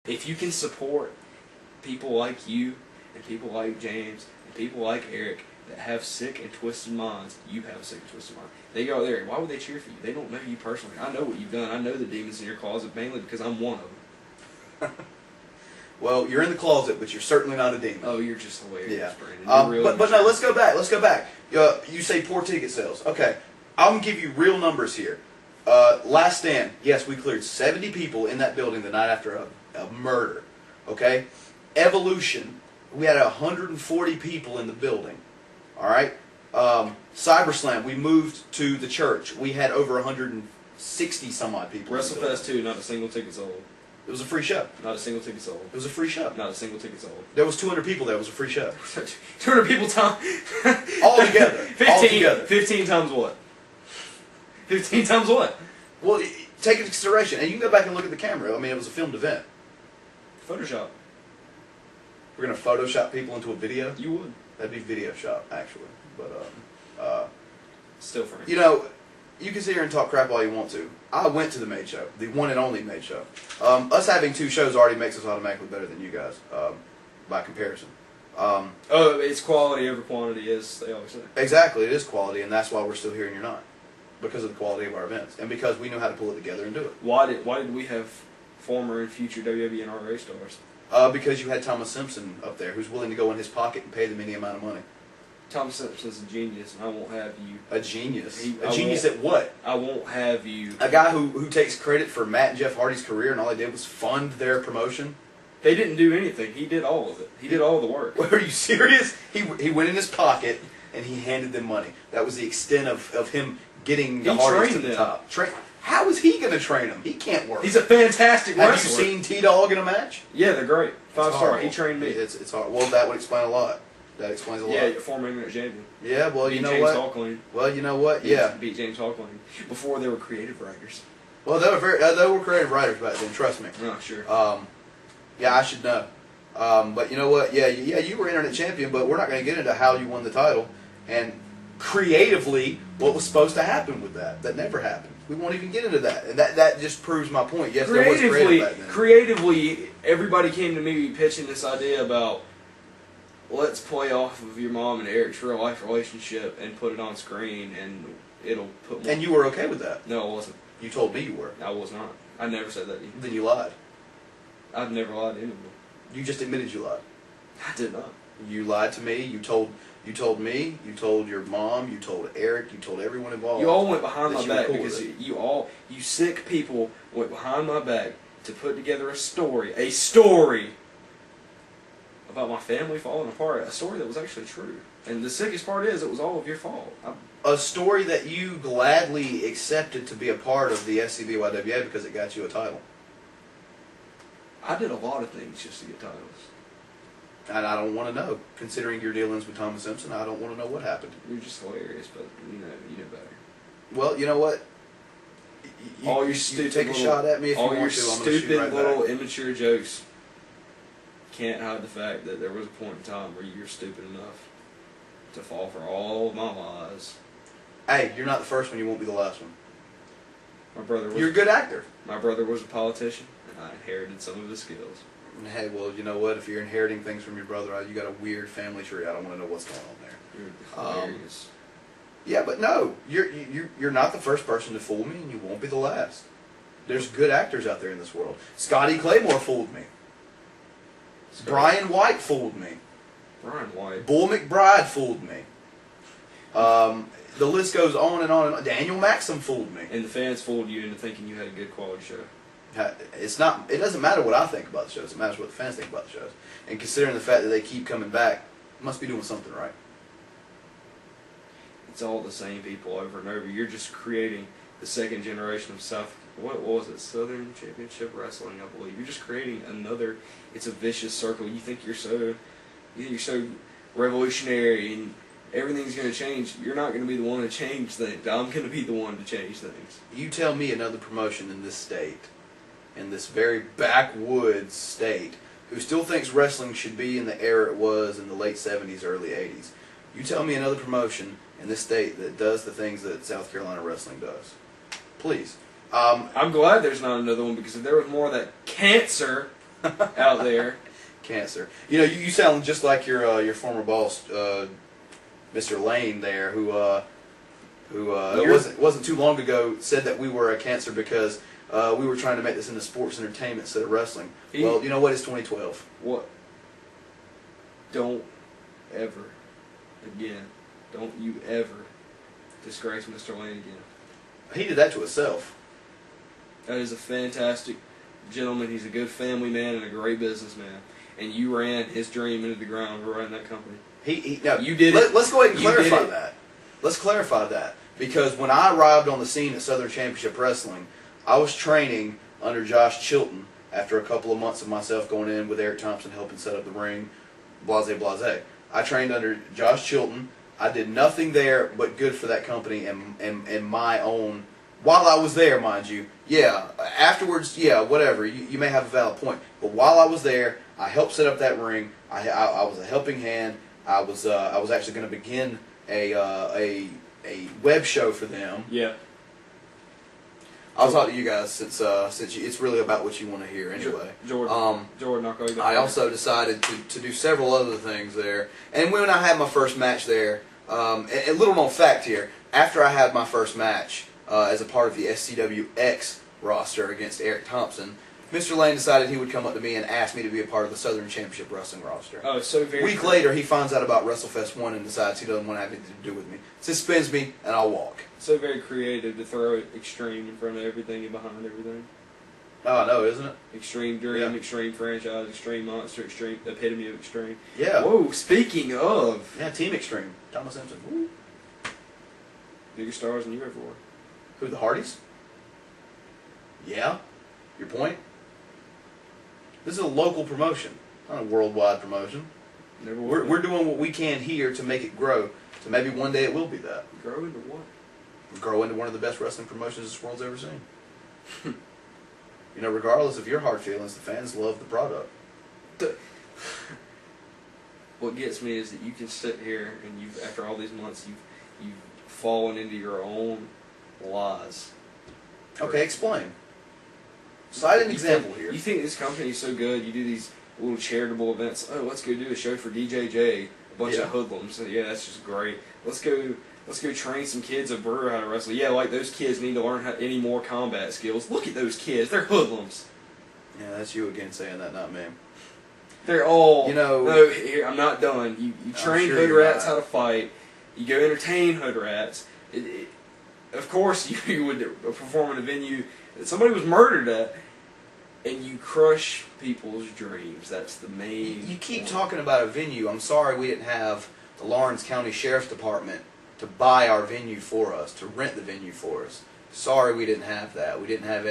If you can support people like you, and people like James, and people like Eric, that have sick and twisted minds, you have a sick and twisted mind. They go there, why would they cheer for you? They don't know you personally. I know what you've done. I know the demons in your closet, mainly because I'm one of them. Well, you're in the closet, but you're certainly not a demon. Oh, you're just hilarious, yeah. Brandon. But no, let's go back. Let's go back. You say poor ticket sales. Okay, I'm going to give you real numbers here. Last Stand, yes, we cleared 70 people in that building the night after a murder. Okay? Evolution, we had 140 people in the building. All right? CyberSlam, we moved to the church. We had over 160 some odd people. WrestleFest 2, not a single ticket sold. It was a free show. Not a single ticket sold. It was a free show. Not a single ticket sold. There was 200 people there. It was a free show. 200 people times... All together. 15 times what? 15 times what? Well, take into consideration, and you can go back and look at the camera. I mean, it was a filmed event. Photoshop. We're going to Photoshop people into a video? You would. That'd be video shop, actually. But, still funny. You know, you can sit here and talk crap all you want to. I went to the Made Show, the one and only Made Show. Us having 2 shows already makes us automatically better than you guys, by comparison. It's quality over quantity, as they always say. Exactly, it is quality, and that's why we're still here and you're not. Because of the quality of our events, and because we know how to pull it together and do it. Why did we have former and future WWE and ROH stars? Because you had Thomas Simpson up there, who's willing to go in his pocket and pay them any amount of money. Thomas Simpson's a genius, and I won't have you. A genius? A genius at what? I won't have you. A guy who takes credit for Matt and Jeff Hardy's career, and all he did was fund their promotion? They didn't do anything. He did all of it. He did all the work. Well, are you serious? He went in his pocket, and he handed them money. That was the extent of him getting the Hardys to the top. How is he going to train them? He can't work. He's a fantastic wrestler. Have you seen T-Dog in a match? Yeah, they're great. 5-star. He trained me. It's hard. Well, that would explain a lot. That explains a lot. Yeah, former Internet champion. Yeah, well, you know James what? Hawkline. Well, you know what? Yeah. Beat James Hawkline before they were creative writers. Well, they were creative writers back then. Trust me. Oh, sure. Yeah, I should know. But you know what? Yeah, you were Internet champion, but we're not going to get into how you won the title and creatively what was supposed to happen with that. That never happened. We won't even get into that. And that just proves my point. Yes, there was creative back then. Creatively, everybody came to me pitching this idea about, let's play off of your mom and Eric's real life relationship and put it on screen, and it'll put more. And you were okay with that? No, I wasn't. You told me you were. I was not. I never said that to you. Then you lied. I've never lied to anyone. You just admitted you lied. I did not. You lied to me. You told me. You told your mom. You told Eric. You told everyone involved. You all went behind my back cool because you sick people went behind my back to put together a story about my family falling apart. A story that was actually true. And the sickest part is, it was all of your fault. A story that you gladly accepted to be a part of the SCBYWA because it got you a title. I did a lot of things just to get titles. And I don't want to know. Considering your dealings with Thomas Simpson, I don't want to know what happened. You're just hilarious, but you know better. Well, you know what? All your stupid take a shot at me if you want to. All your stupid little back. immature jokes can't hide the fact that there was a point in time where you were stupid enough to fall for all of my lies. Hey, you're not the first one. You won't be the last one. My brother was. You're a good actor. My brother was a politician, and I inherited some of his skills. Hey, well, you know what? If you're inheriting things from your brother, you got a weird family tree. I don't want to know what's going on there. You're hilarious. Yeah, but no, you're not the first person to fool me, and you won't be the last. There's good actors out there in this world. Scotty Claymore fooled me. Brian White fooled me. Brian White. Bull McBride fooled me. The list goes on and on and on. Daniel Maxim fooled me. And the fans fooled you into thinking you had a good quality show. It's not. It doesn't matter what I think about the shows. It matters what the fans think about the shows. And considering the fact that they keep coming back, must be doing something right. It's all the same people over and over. You're just creating the second generation of what was it? Southern Championship Wrestling, I believe. You're just creating another. It's a vicious circle. You think you're so revolutionary and everything's going to change. You're not going to be the one to change things. I'm going to be the one to change things. You tell me another promotion in this state, in this very backwoods state, who still thinks wrestling should be in the era it was in the late 70s, early 80s. You tell me another promotion in this state that does the things that South Carolina wrestling does. Please. I'm glad there's not another one, because if there was more of that cancer out there. Cancer. You know, you sound just like your former boss, Mr. Lane there, who it wasn't too long ago said that we were a cancer because we were trying to make this into sports entertainment instead of wrestling. Well, you know what? It's 2012. What? Don't ever again. Don't you ever disgrace Mr. Lane again. He did that to himself. That is a fantastic gentleman. He's a good family man and a great businessman. And you ran his dream into the ground for running that company. No, you did it. Let's go ahead and clarify that. Let's clarify that. Because when I arrived on the scene at Southern Championship Wrestling, I was training under Josh Chilton after a couple of months of myself going in with Eric Thompson helping set up the ring, blase, blase. I trained under Josh Chilton. I did nothing there but good for that company and my own. While I was there, mind you, yeah. Afterwards, yeah, whatever. You may have a valid point, but while I was there, I helped set up that ring. I was a helping hand. I was actually going to begin a web show for them. Yeah. I'll talk to you guys since it's really about what you want to hear anyway. Jordan, I'll call you back. I also decided to do several other things there, and when I had my first match there, a little known fact here: after I had my first match as a part of the SCWX roster against Eric Thompson, Mr. Lane decided he would come up to me and ask me to be a part of the Southern Championship Wrestling roster. Oh, so very. A week later, he finds out about WrestleFest 1 and decides he doesn't want to have anything to do with me. Suspends me, and I'll walk. So very creative to throw Extreme in front of everything and behind everything. Oh, I know, isn't it? Extreme Dream, Extreme Franchise, Extreme Monster, Extreme Epitome of Extreme. Yeah. Whoa, speaking of. Yeah, Team Extreme. Thomas Simpson. Woo. Bigger stars than you ever were. Who, the Hardys? Yeah. Your point? This is a local promotion, not a worldwide promotion. Never We're doing what we can here to make it grow. So maybe one day it will be that. Grow into what? Grow into one of the best wrestling promotions this world's ever seen. You know, regardless of your hard feelings, the fans love the product. What gets me is that you can sit here and after all these months, you've fallen into your own lies. Okay, explain. Cite an example here. You think this company is so good, you do these little charitable events. Oh, let's go do a show for DJJ, a bunch of hoodlums. So, yeah, that's just great. Let's go train some kids at Brewer how to wrestle. Yeah, like those kids need to learn any more combat skills. Look at those kids. They're hoodlums. Yeah, that's you again saying that, not me. They're all... You know... No, here, I'm not done. You train hood rats how to fight. You go entertain hood rats. Of course, you would perform in a venue that somebody was murdered at, and you crush people's dreams. That's the main... You keep talking about a venue. I'm sorry we didn't have the Lawrence County Sheriff's Department to buy our venue for us, to rent the venue for us. Sorry we didn't have that. We didn't have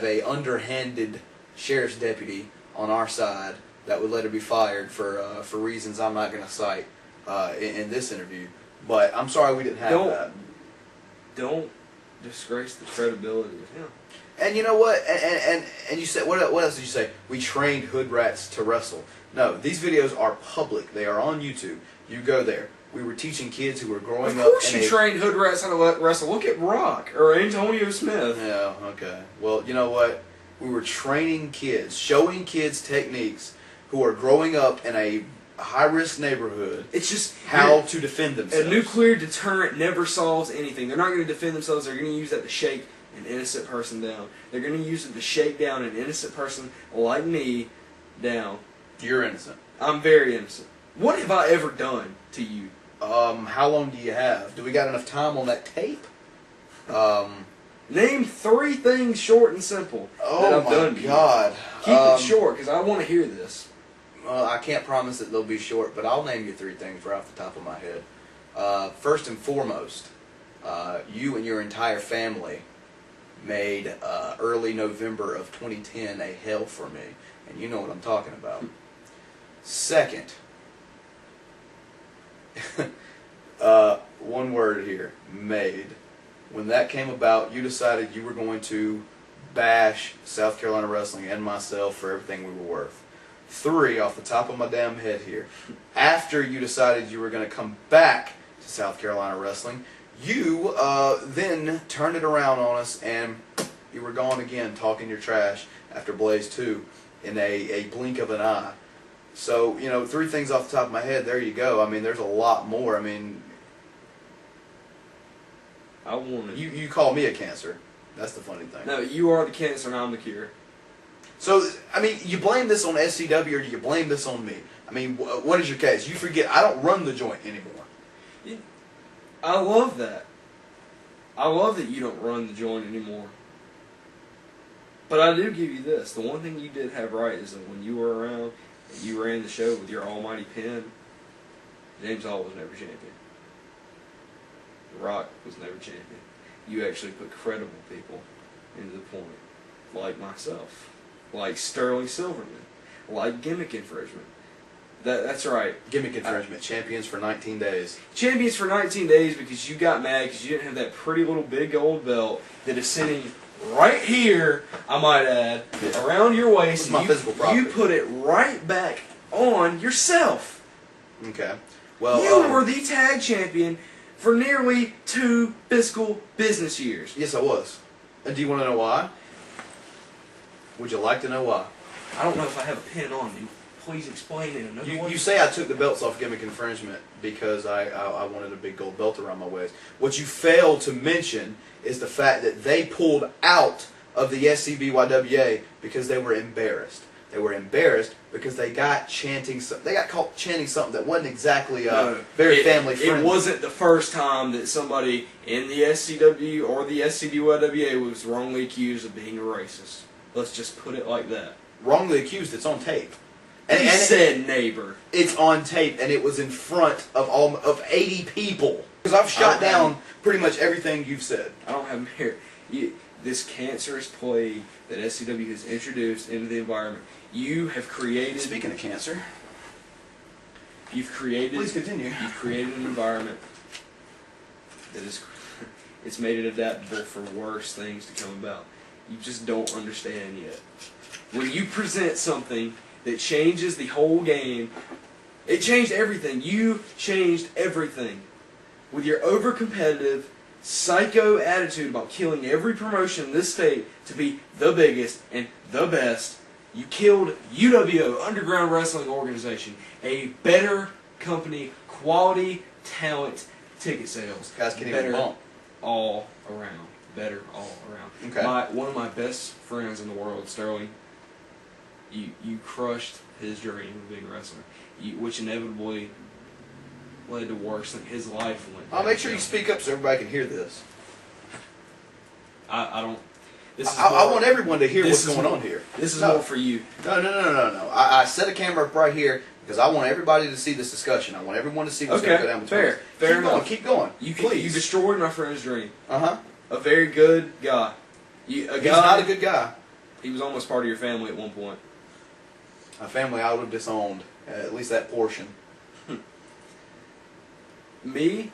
a underhanded sheriff's deputy on our side that would let her be fired for reasons I'm not going to cite in this interview. But I'm sorry we didn't have that. Don't disgrace the credibility of him. And you know what? And you said, what else did you say? We trained hood rats to wrestle. No, these videos are public. They are on YouTube. You go there. We were teaching kids who were growing up. Of course you trained hood rats how to wrestle. Look at Rock or Antonio Smith. Yeah, okay. Well, you know what? We were training kids, showing kids techniques who are growing up in a high-risk neighborhood. It's just how to defend themselves. A nuclear deterrent never solves anything. They're not going to defend themselves. They're going to use that to shake an innocent person down. They're going to use it to shake down an innocent person like me down. You're innocent. I'm very innocent. What have I ever done to you? How long do you have? Do we got enough time on that tape? Name 3 things short and simple that I've done to you. God. Keep it short, because I want to hear this. Well, I can't promise that they'll be short, but I'll name you 3 things right off the top of my head. First and foremost, you and your entire family made early November of 2010 a hell for me, and you know what I'm talking about. Second, one word here, made. When that came about, you decided you were going to bash South Carolina Wrestling and myself for everything we were worth. 3, off the top of my damn head here, after you decided you were going to come back to South Carolina Wrestling, you then turned it around on us and you were gone again talking your trash after Blaze 2. in a blink of an eye. So, you know, 3 things off the top of my head, there you go. I mean, there's a lot more. I mean, I want it. you call me a cancer. That's the funny thing. No, you are the cancer and I'm the cure. So, I mean, you blame this on SCW or do you blame this on me? I mean, what is your case? You forget, I don't run the joint anymore. I love that. I love that you don't run the joint anymore. But I do give you this. The one thing you did have right is that when you were around and you ran the show with your almighty pen, James Hall was never champion. The Rock was never champion. You actually put credible people into the point. Like myself. Like Sterling Silverman. Like Gimmick Infringement. That's right. Gimmick Infringement. Champions for 19 days. Champions for 19 days because you got mad because you didn't have that pretty little big gold belt that is sitting right here, I might add, around your waist. It's my physical property. You put it right back on yourself. Okay. Well, you were the tag champion for nearly 2 fiscal business years. Yes, I was. And do you want to know why? Would you like to know why? I don't know if I have a pen on me. Please explain it another way. You say I took the belts off Gimmick Infringement because I wanted a big gold belt around my waist. What you failed to mention is the fact that they pulled out of the SCBYWA because they were embarrassed. They were embarrassed because they got caught chanting something that wasn't exactly very family friendly. It wasn't the first time that somebody in the SCW or the SCBYWA was wrongly accused of being a racist. Let's just put it like that. Wrongly accused. It's on tape. And he said neighbor. It's on tape, and it was in front of 80 people. Because I've shot down pretty much everything you've said. I don't have them here. This cancerous plague that SCW has introduced into the environment. You have created... Speaking of cancer... You've created... Please continue. You've created an environment that is... It's made it adaptable for worse things to come about. You just don't understand yet. When you present something that changes the whole game, it changed everything. You changed everything. With your over-competitive, psycho attitude about killing every promotion in this state to be the biggest and the best, you killed UWO, Underground Wrestling Organization, a better company, quality, talent, ticket sales. Guys can't even bump. All around. Better all around. Okay. One of my best friends in the world, Sterling, you crushed his dream of being a wrestler, which inevitably led to worse than his life went. I'll make sure you speak up so everybody can hear this. I don't... I want everyone to hear what's going on here. This is more for you. No. I set a camera up right here because I want everybody to see this discussion. I want everyone to see what's going to go down between us. Fair enough. Keep going. Please. You destroyed my friend's dream. Uh-huh. A very good guy. He's not a good guy. He was almost part of your family at one point. A family I would have disowned, at least that portion. Me,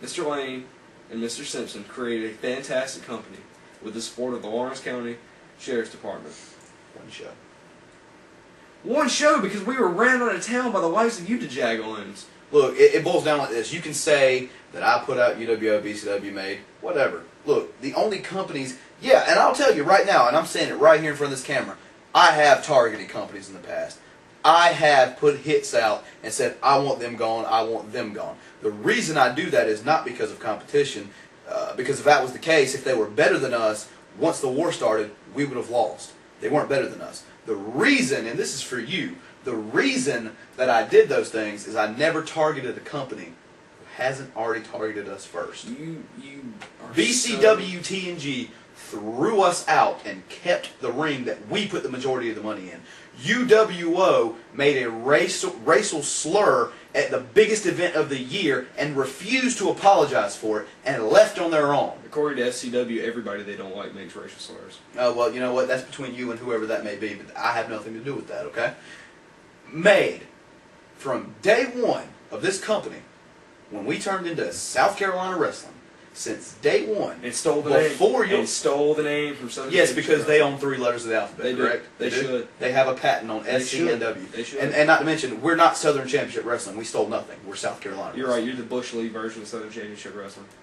Mr. Lane, and Mr. Simpson created a fantastic company with the support of the Lawrence County Sheriff's Department. One show because we were ran out of town by the likes of you DeJagaloons. Look, it boils down like this. You can say that I put out UWO, BCW made, whatever. Look, the only companies... Yeah, and I'll tell you right now, and I'm saying it right here in front of this camera, I have targeted companies in the past. I have put hits out and said, I want them gone, I want them gone. The reason I do that is not because of competition, because if that was the case, if they were better than us, once the war started, we would have lost. They weren't better than us. The reason, and this is for you, the reason that I did those things is I never targeted a company who hasn't already targeted us first. You are BCW TNG threw us out and kept the ring that we put the majority of the money in. UWO made a racial slur at the biggest event of the year and refused to apologize for it and left on their own. According to SCW, everybody they don't like makes racial slurs. Oh, well, you know what? That's between you and whoever that may be, but I have nothing to do with that, okay? Made from day one of this company, when we turned into South Carolina Wrestling, since day one. And stole the name. And stole the name from Southern. Yes, because they own 3 letters of the alphabet, they correct? They should. They have a patent on SCNW. They should. And not to mention, we're not Southern Championship Wrestling. We stole nothing. We're South Carolina. You're right. You're the Bush League version of Southern Championship Wrestling.